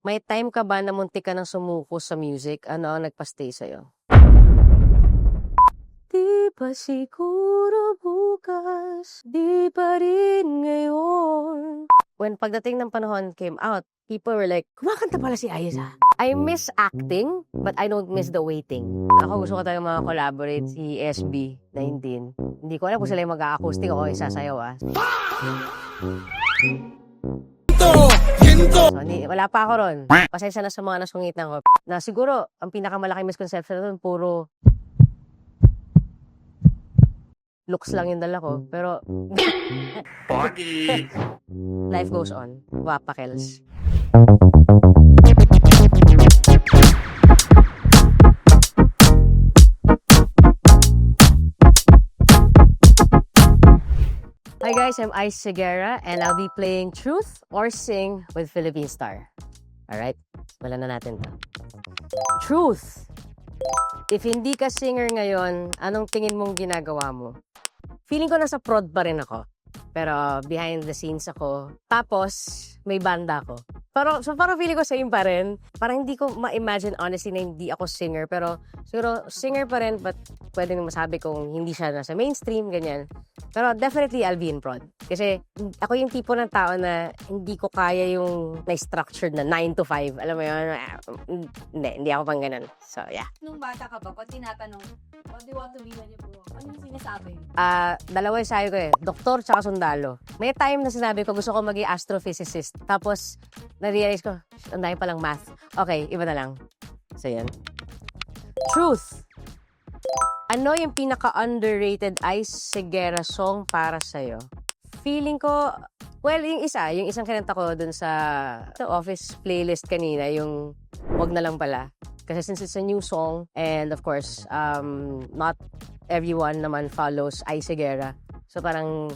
May time ka ba na muntik ka ng sumuko sa music? Ano ang nagpa-stay sa'yo? Di ba siguro bukas, di pa rin ngayon. When pagdating ng panahon came out, people were like, kumakanta pala si Aiza. I miss acting, but I don't miss the waiting. Ako gusto ko talaga mga-collaborate si SB19. Hindi ko alam kung sila yung mag-acoustic o isasayaw ah. So, wala pa ako ron. Pasensya na sa mga nasungitan ko. Na siguro, ang pinakamalaking misconception doon, puro looks lang yung dala ko. Pero, life goes on. Wapakels. Hi guys, I'm Ice Segura and I'll be playing Truth or Sing with Philippine Star. Alright, wala na natin to. Truth! If hindi ka singer ngayon, anong tingin mong ginagawa mo? Feeling ko nasa prod pa rin ako. Pero behind the scenes ako. Tapos, may banda ako. Pero, so parang feeling ko same pa rin. Parang hindi ko ma-imagine honestly na hindi ako singer. Pero siguro singer pa rin, but pwede nang masabi kung hindi siya nasa mainstream, ganyan. Pero definitely I'll be in prod. Kasi ako yung tipo ng tao na hindi ko kaya yung na-structured na 9 to 5. Alam mo yun? Hindi ako pang ganun. So, yeah. Nung bata ka ba, pag tinatanong, what do you want to be when you grow up? Ano yung sinasabi? Dalawa yung sabi ko eh. Doktor tsaka sundalo. May time na sinabi ko gusto ko maging astrophysicist. Tapos, na-realize ko, ang dami palang math. Okay, iba na lang. So, yan. Truth. Ano yung pinaka-underrated Ice Segura song para sa'yo? Feeling ko, well, yung isang kinanta ko dun sa office playlist kanina, yung Wag na lang pala. Kasi since it's a new song, and of course, not everyone naman follows Ice Segura. So parang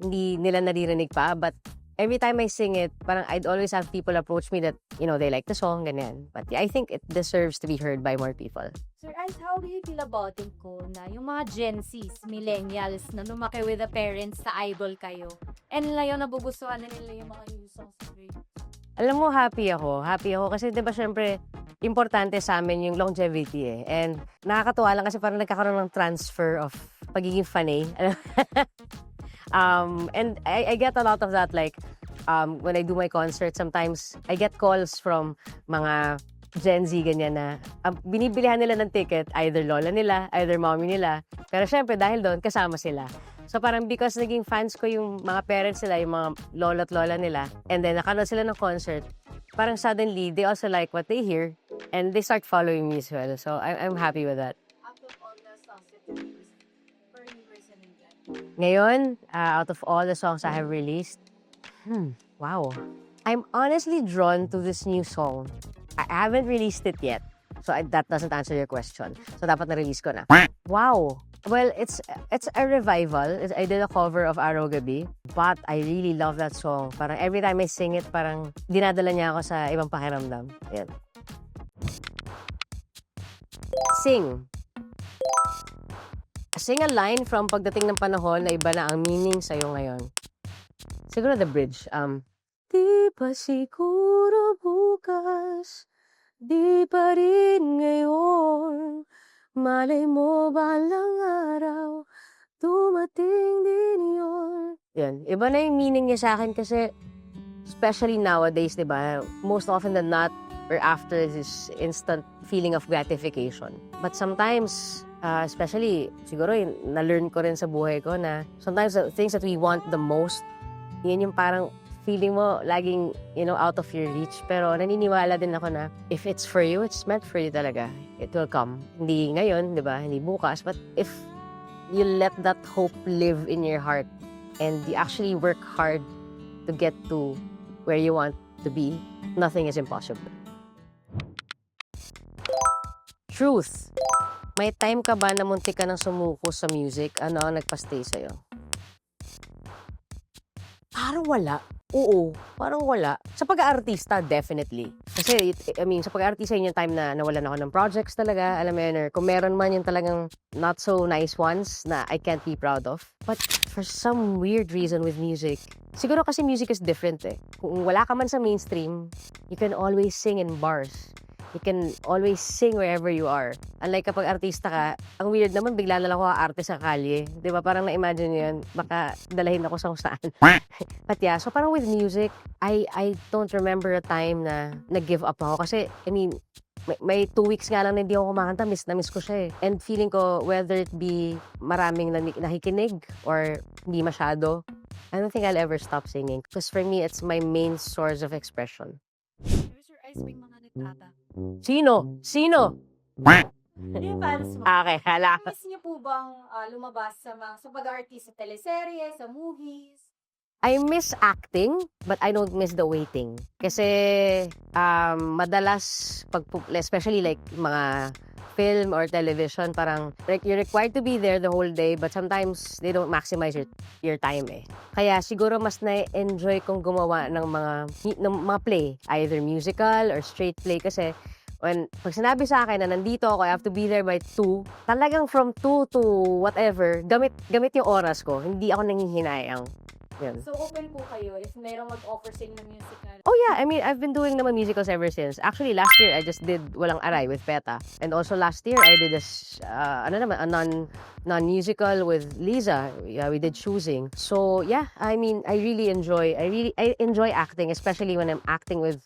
hindi nila naririnig pa, but every time I sing it, parang I'd always have people approach me that, you know, they like the song, ganyan. But yeah, I think it deserves to be heard by more people. Sir Ice, how do you feel about it ko na yung mga Gen Zs, millennials, na lumaki with the parents sa idol kayo? And ngayon, nabubusuhan na nila yung mga new songs. Alam mo, happy ako. Happy ako kasi diba syempre, importante sa amin yung longevity eh. And nakakatuwa lang kasi parang nagkakaroon ng transfer of pagiging fanay. And I get a lot of that, like, when I do my concert, sometimes I get calls from mga Gen Z, ganyan na binibilihan nila ng ticket, either lola nila, either mommy nila. Pero syempre, dahil doon, kasama sila. So parang because naging fans ko yung mga parents nila, yung mga lola at lola nila, and then nakanood sila ng concert, parang suddenly, they also like what they hear, and they start following me as well. So I'm happy with that. Out of all the songs that you use, for you listening that? Ngayon, out of all the songs I have released, wow. I'm honestly drawn to this new song. I haven't released it yet. So that doesn't answer your question. So dapat na-release ko na. Wow. Well, it's a revival. I did a cover of Araw Gabi, but I really love that song. Parang every time I sing it, parang dinadala niya ako sa ibang pakiramdam. Ayan. Sing. Sing a line from Pagdating ng Panahon na iba na ang meaning sa'yo ngayon. Siguro the bridge. Di ba siguro bukas, di pa rin ngayon, malay mo balang araw, dumating din yun. Yan. Iba na yung meaning niya sa akin kasi, especially nowadays, di ba, most often than not, we're after this instant feeling of gratification. But sometimes, especially, siguro na-learn ko rin sa buhay ko na sometimes the things that we want the most, yun yung parang feeling mo laging, you know, out of your reach. Pero naniniwala din ako na if it's for you, it's meant for you talaga. It will come. Hindi ngayon, di ba? Hindi bukas. But if you let that hope live in your heart and you actually work hard to get to where you want to be, nothing is impossible. Truth. May time ka ba na muntik ka ng sumuko sa music? Ano ang nagpa-stay sa'yo? Parang wala. Oo, parang wala. Sa pag-aartista, definitely. Kasi, sa pag-aartista, yun yung time na nawalan ako ng projects talaga. Alam mo yun, or kung meron man yung talagang not so nice ones na I can't be proud of. But for some weird reason with music, siguro kasi music is different eh. Kung wala ka man sa mainstream, you can always sing in bars. You can always sing wherever you are. Unlike kapag artista ka, ang weird naman, bigla na lang ako arte sa kalye. Di ba? Parang na-imagine nyo yun, baka dalahin ako sa kung saan. But yeah, so parang with music, I don't remember a time na nag-give up ako. Kasi, may 2 weeks nga lang na hindi ako kumakanta, miss na miss ko siya eh. And feeling ko, whether it be maraming nakikinig or hindi masyado, I don't think I'll ever stop singing. Because for me, it's my main source of expression. Where's your ice cream mga nagtata? Sino? Yung fans mo. Okay, hala. Miss niyo po bang lumabas sa pag-artist sa teleserye, sa movies? I miss acting, but I don't miss the waiting. Kasi madalas, especially like mga film or television, parang like you're required to be there the whole day, but sometimes they don't maximize your time eh. Kaya siguro mas na-enjoy kong gumawa ng mga play, either musical or straight play kasi pag sinabi sa akin na nandito ako, I have to be there by 2, talagang from 2 to whatever, gamit yung oras ko. Hindi ako nanghihinayang. Yun. So, open po kayo if mayroong mag-offer sa inyo ng musical? Oh yeah, I've been doing naman musicals ever since. Actually, last year, I just did Walang Aray with PETA. And also last year, I did a non-musical with Liza. Yeah, we did Choosing. So yeah, I really enjoy acting, especially when I'm acting with,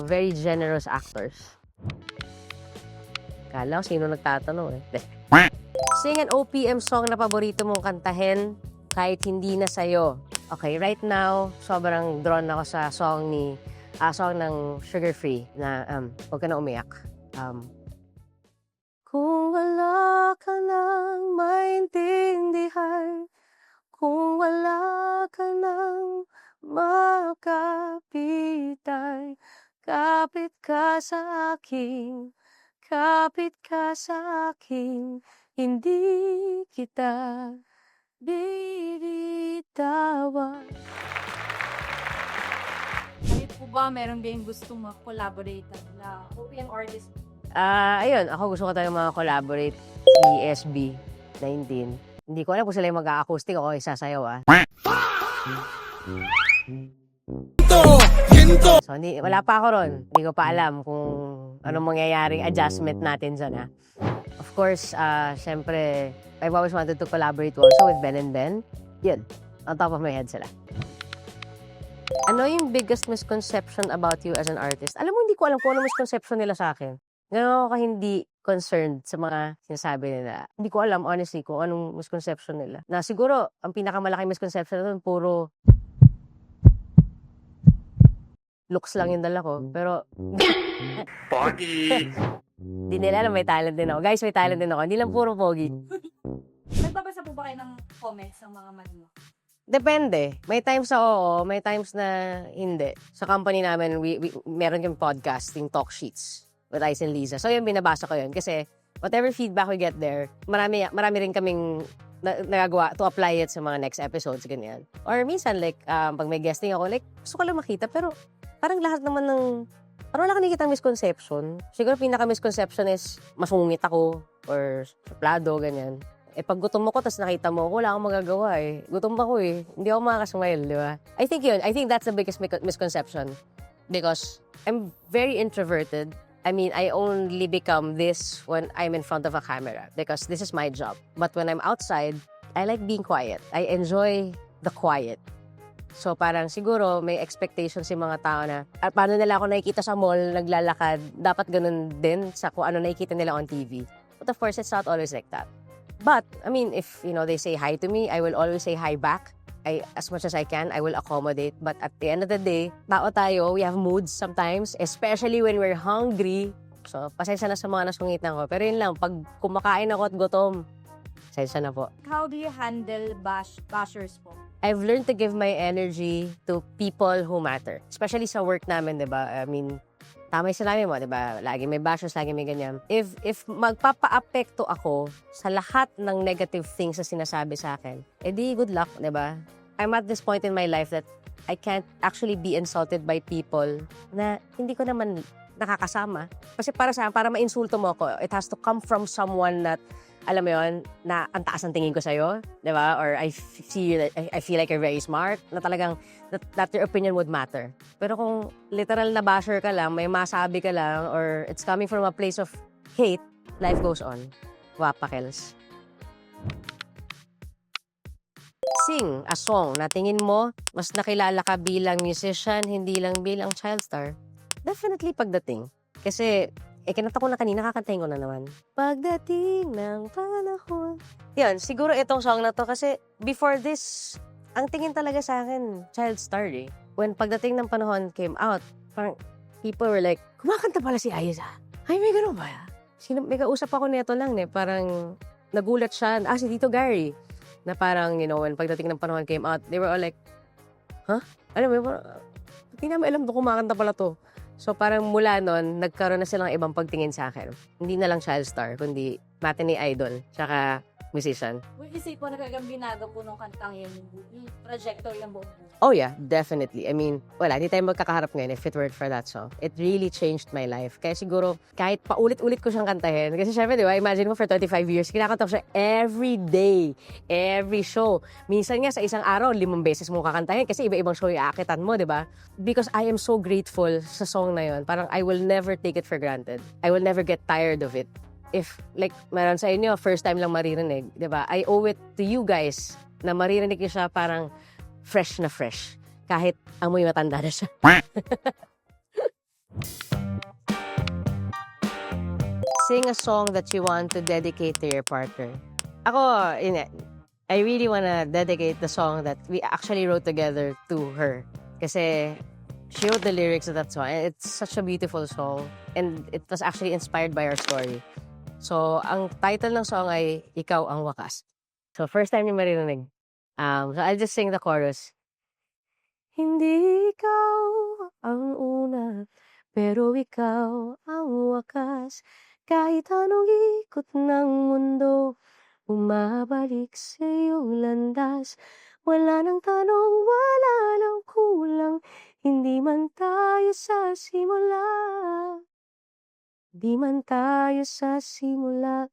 very generous actors. Kala ko sino nagtatanong eh. Sing an OPM song na paborito mong kantahin kahit hindi na sa'yo. Okay, right now, sobrang drawn ako sa song ng Sugar Free na Huwag Ka Na Umiyak. Kung wala ka nang maintindihan, kung wala ka nang makapitan, kapit ka sa akin, hindi kita bibitawan. Kayo po ba meron din gustong mag-collaborate na OPM artist? Ayun, ako gusto ko tayong mga collaborate si SB19. Hindi ko alam kung sila yung mag-acoustic ako isasayaw So, wala pa ako ron. Hindi ko pa alam kung anong mangyayaring adjustment natin dyan Of course, syempre, I've always wanted to collaborate also with Ben and Ben. Yun, on top of my head sila. Ano yung biggest misconception about you as an artist? Alam mo, hindi ko alam kung ano misconception nila sa akin. Gano'n ako hindi concerned sa mga sinasabi nila. Hindi ko alam, honestly, kung anong misconception nila. Na siguro, ang pinakamalaking misconception na puro looks lang yung dala ko. Pero, Pogi! di nila alam may talent din ako. Guys, may talent din ako. Hindi lang puro pogi. Nagbabasa po ba kayo ng comments ng mga man mo? Depende. May times na oo, may times na hindi. Sa company namin, we meron yung podcast, yung talk sheets with Ice and Liza. So yun, binabasa ko yun. Kasi whatever feedback we get there, marami rin kaming nagagawa to apply it sa mga next episodes, ganyan. Or minsan, like, pag may guesting ako, like, gusto ko lang makita, pero parang lahat naman ng parang wala ka nakikitang misconception. Siguro pinaka-misconception is masungit ako or suplado, ganyan. Pag gutom ako, tapos nakita mo ako, wala akong magagawa Gutom ako Hindi ako makakasmile, di ba? I think that's the biggest misconception. Because I'm very introverted. I only become this when I'm in front of a camera. Because this is my job. But when I'm outside, I like being quiet. I enjoy the quiet. So parang siguro may expectations yung mga tao na paano nila ako nakikita sa mall, naglalakad, dapat ganun din sa kung ano nakikita nila on TV. But of course, it's not always like that. But, if, they say hi to me, I will always say hi back. As much as I can, I will accommodate. But at the end of the day, tao tayo, we have moods sometimes, especially when we're hungry. So, pasensya na sa mga nasungitan ko. Pero yun lang, pag kumakain ako at gutom, pasensya na po. How do you handle bashers po? I've learned to give my energy to people who matter. Especially sa work namin, di ba? Tama yung sinabi mo, di ba? Lagi may bashers, lagi may ganyan. If magpapa-apekto ako sa lahat ng negative things na sinasabi sa akin, edi good luck, di ba? I'm at this point in my life that I can't actually be insulted by people na hindi ko naman nakakasama. Kasi para ma-insulto mo ako, it has to come from someone that, alam mo yun, na ang taas ang tingin ko sa'yo, di ba? Or I feel like you're very smart, na talagang, that your opinion would matter. Pero kung literal na basher ka lang, may masabi ka lang, or it's coming from a place of hate, life goes on. Wapakels. Sing a song na tingin mo, mas nakilala ka bilang musician, hindi lang bilang child star. Definitely pagdating. Kasi, kinanta ko na kanina, kakantahin ko na naman. Pagdating ng panahon. Yan, siguro itong song na to kasi before this, ang tingin talaga sa akin, child star eh. When Pagdating ng Panahon came out, parang people were like, kumakanta pala si Aiza. Ay, may ganun ba? May kausap ako nito lang eh. Parang nagulat siya. Si Tito Gary. Na parang, when Pagdating ng Panahon came out, they were all like, huh? Alam mo, hindi namin alam kung kumakanta pala to. So parang mula nun, nagkaroon na silang ibang pagtingin sa akin. Hindi na lang child star, kundi matinee idol, tsaka musician. Would you say po nagagambinaga po nung kantang yung trajectory ng buong buhay? Oh yeah, definitely. I mean, wala, hindi tayo magkakaharap ngayon if it weren't for that song. It really changed my life. Kaya siguro, kahit paulit-ulit ko siyang kantahin, kasi syempre, di ba, imagine mo for 35 years, kinakanta ko siya every day, every show. Minsan nga, sa isang araw, 5 beses mo kakantahin kasi iba-ibang show yung aakitan mo, di ba? Because I am so grateful sa song na yun. Parang I will never take it for granted. I will never get tired of it. If, like, meron sa inyo, first time lang maririnig, di ba? I owe it to you guys na maririnig niyo siya parang fresh na fresh. Kahit amoy matanda na siya. Sing a song that you want to dedicate to your partner. Ako, I really wanna dedicate the song that we actually wrote together to her. Kasi she wrote the lyrics of that song. And it's such a beautiful song. And it was actually inspired by our story. So, ang title ng song ay Ikaw ang Wakas. So, first time niyo maririnig. So, I'll just sing the chorus. Hindi ikaw ang una, pero ikaw ang wakas. Kahit anong ikot ng mundo, bumabalik sa iyong landas. Wala nang tanong, wala nang kulang, hindi man tayo sa simula. Di man tayo sa simula,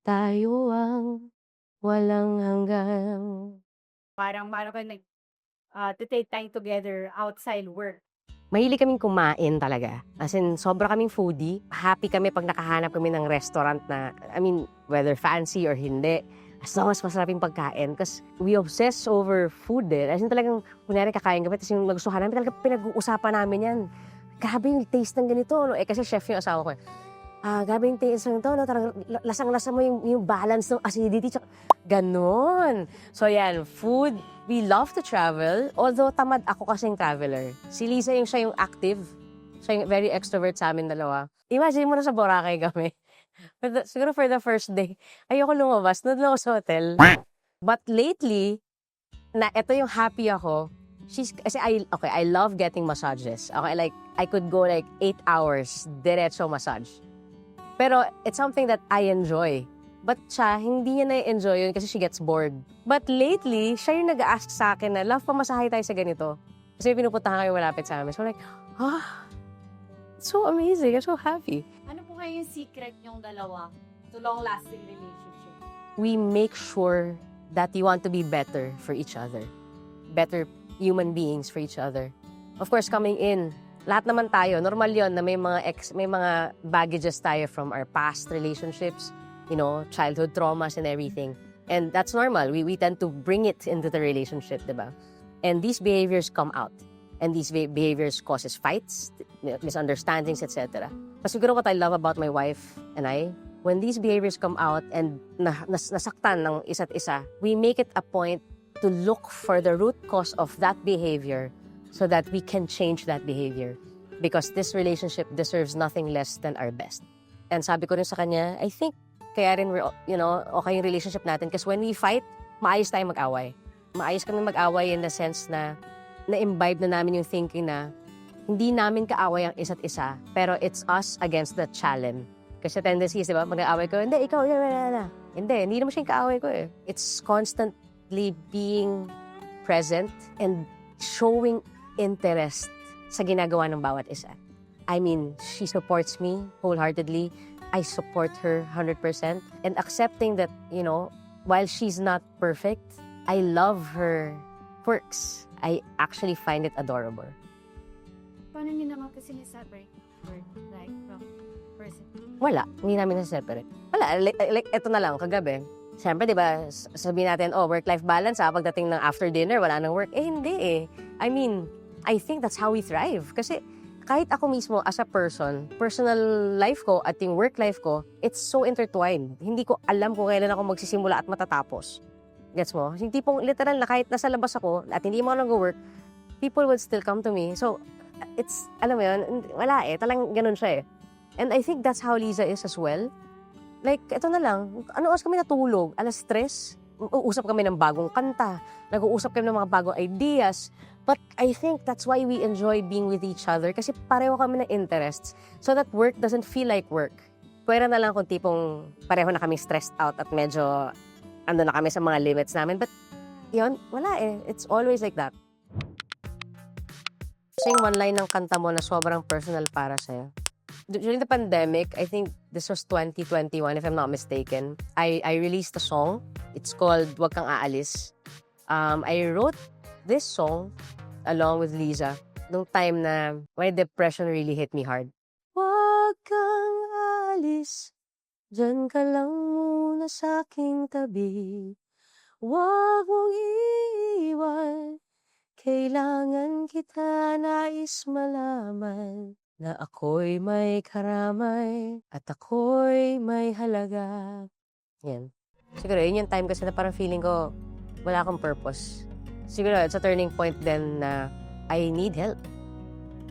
tayo ang walang hanggang. Parang kayo to take time together outside work. Mahilig kaming kumain talaga. As in, sobra kaming foodie. Happy kami pag nakahanap kami ng restaurant na, I mean, whether fancy or hindi, as long as masarap yung pagkain. Because we obsess over food eh. As in talagang, kunyari kakain kami, tapos yung nagustuhan namin, talaga pinag-uusapan namin yan. Grabe yung taste ng ganito. No? Kasi chef yung asawa ko. Grabe yung taste ng ito. No? Lasang-lasa mo yung balance ng acidity. Ganon. So yan, food. We love to travel. Although tamad ako kasing traveler. Si Lisa siya yung active. Siya yung very extrovert sa amin dalawa. Imagine mo na sa Boracay kami. Siguro for the first day, ayoko lumabas. Doon lang ako sa hotel. But lately, na ito yung happy ako. Kasi I love getting massages. Okay, like, I could go like 8 hours, diretso massage. Pero it's something that I enjoy. But siya, hindi niya na-enjoy yun kasi she gets bored. But lately, siya yung nag-ask sa akin na, love, pamasahay tayo sa ganito. Kasi pinupuntahan kayo malapit sa amin. So like, it's so amazing. I'm so happy. Ano po kayo yung secret yung dalawa to long-lasting relationship? We make sure that we want to be better for each other. Better human beings for each other. Of course, coming in, lahat naman tayo, normal yon na may mga baggages tayo from our past relationships, childhood traumas and everything. And that's normal. We tend to bring it into the relationship, diba? And these behaviors come out. And these behaviors causes fights, misunderstandings, etc. But siguro what I love about my wife and I, when these behaviors come out and nasaktan ng isa't isa, we make it a point to look for the root cause of that behavior so that we can change that behavior. Because this relationship deserves nothing less than our best. And sabi ko rin sa kanya, I think kaya rin we're, okay yung relationship natin. Because when we fight, maayos tayong mag-away. Maayos kami mag-away in the sense na na-imbibe na namin yung thinking na hindi namin kaaway ang isa't isa, pero it's us against the challenge. Kasi tendency is, di ba, mag-aaway ko, hindi, ikaw, hindi naman siya yung kaaway ko eh. It's constantly being present and showing interest sa ginagawa ng bawat isa. I mean, she supports me wholeheartedly. I support her 100%. And accepting that, while she's not perfect, I love her quirks. I actually find it adorable. Paano niyo naman kasi ni-separate work life from person? Wala, hindi namin na-separate. Wala, like eto na lang, kagabi. Siyempre, di ba, sabihin natin, work-life balance, pagdating ng after dinner, wala nang work. Hindi eh. I mean, I think that's how we thrive. Kasi kahit ako mismo as a person, personal life ko at yung work life ko, it's so intertwined. Hindi ko alam kung kailan ako magsisimula at matatapos. Gets mo? Yung tipong literal na kahit nasa labas ako at hindi mo nag-work, people would still come to me. So, it's, alam mo yun, wala eh. Talang ganun siya eh. And I think that's how Liza is as well. Like, eto na lang, ano oras kami natulog? 3:00? Uusap kami ng bagong kanta. Nag-uusap kami ng mga bagong ideas. But I think that's why we enjoy being with each other kasi pareho kami ng interests so that work doesn't feel like work. Pwera na lang kung tipong pareho na kami stressed out at medyo ando na kami sa mga limits namin. But yun, wala eh. It's always like that. Sing one line ng kanta mo na sobrang personal para sa'yo. During the pandemic, I think this was 2021 if I'm not mistaken, I released a song. It's called Wag Kang Aalis. I wrote this song along with Liza nung time na when depression really hit me hard. Wag kang aalis, dyan ka lang muna sa aking tabi. Wag mong iiwan, kailangan kita nais malaman. Na ako'y may karamay at ako'y may halaga. Yan. Siguro, yun yung time kasi na parang feeling ko wala akong purpose. Siguro, it's a turning point then na I need help.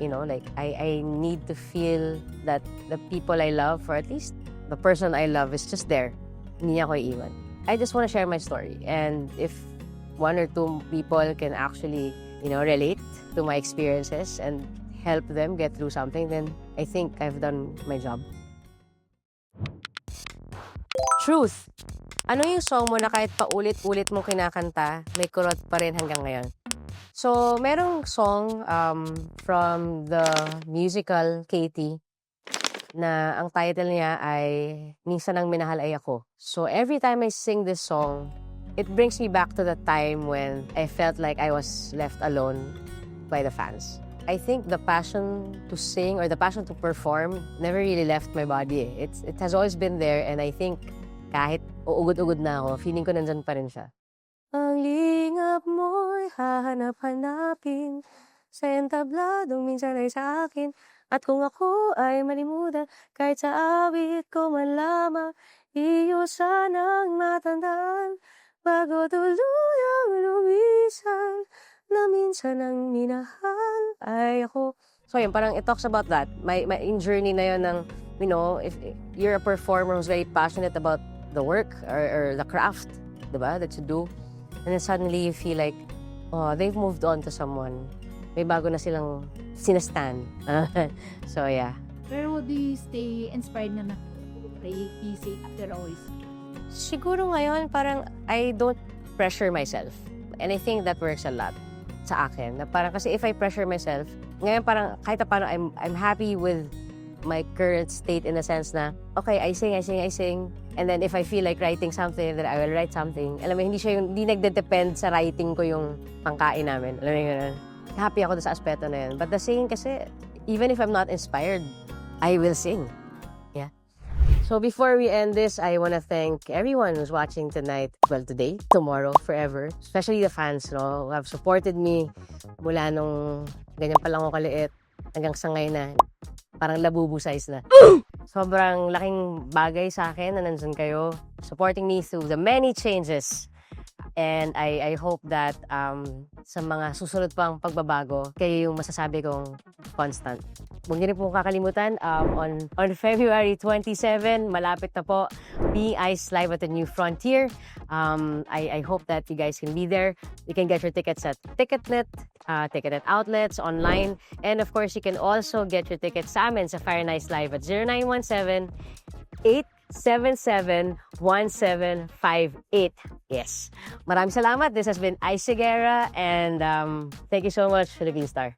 Like, I need to feel that the people I love, or at least the person I love is just there. Hindi niya ako iiwan. I just want to share my story. And if one or two people can actually, relate to my experiences and help them get through something, then I think I've done my job. Truth. Ano yung song mo na kahit paulit-ulit mo kinakanta, may kurot pa rin hanggang ngayon? So, merong song from the musical Katie na ang title niya ay Minsan Ang Minahal Ay Ako. So, every time I sing this song, it brings me back to the time when I felt like I was left alone by the fans. I think the passion to sing or the passion to perform never really left my body. It has always been there, and I think kahit uugod-ugod na ako, feeling ko nandyan pa rin siya. Ang lingap mo'y hahanap-hanapin sa entabladong minsan ay sa akin. At kung ako ay malimutan, kahit sa awit ko man lamang, iyo sanang matandaan bago tuluyang lumisan na minsan ang minahal ay ako. So yun, parang it talks about that. My journey na yun ng, if you're a performer who's very passionate about the work or the craft, diba, that you do, and then suddenly you feel like, they've moved on to someone. May bago na silang sinastan. So yeah. Where would you stay inspired na play music after always? Siguro ngayon, parang I don't pressure myself. And I think that works a lot sa akin. Na parang kasi if I pressure myself, ngayon parang kahit na paano I'm happy with my current state in the sense na, okay, I sing. And then if I feel like writing something, then I will write something. Alam mo, hindi nagde-depend sa writing ko yung pangkain namin. Alam mo yun? Happy ako sa aspeto na yun. But the singing kasi, even if I'm not inspired, I will sing. Yeah. So before we end this, I want to thank everyone who's watching tonight. Well, today, tomorrow, forever. Especially the fans, who have supported me mula nung ganyan pa lang ako kaliit hanggang sa ngayon na parang labubu size na. Sobrang laking bagay sa akin na nandun kayo, supporting me through the many changes. And I hope that sa mga susunod pang pagbabago, kayo yung masasabi kong constant. Huwag niyo rin po kakalimutan, on February 27, malapit na po, Being Ice live at the New Frontier. I hope that you guys can be there. You can get your tickets at Ticketnet, Ticketnet outlets, online. And of course, you can also get your tickets sa amin sa Fire Nice Live at 0917 0917-771758. Yes. Maraming salamat. This has been Ice Segura and thank you so much, Philippine Star.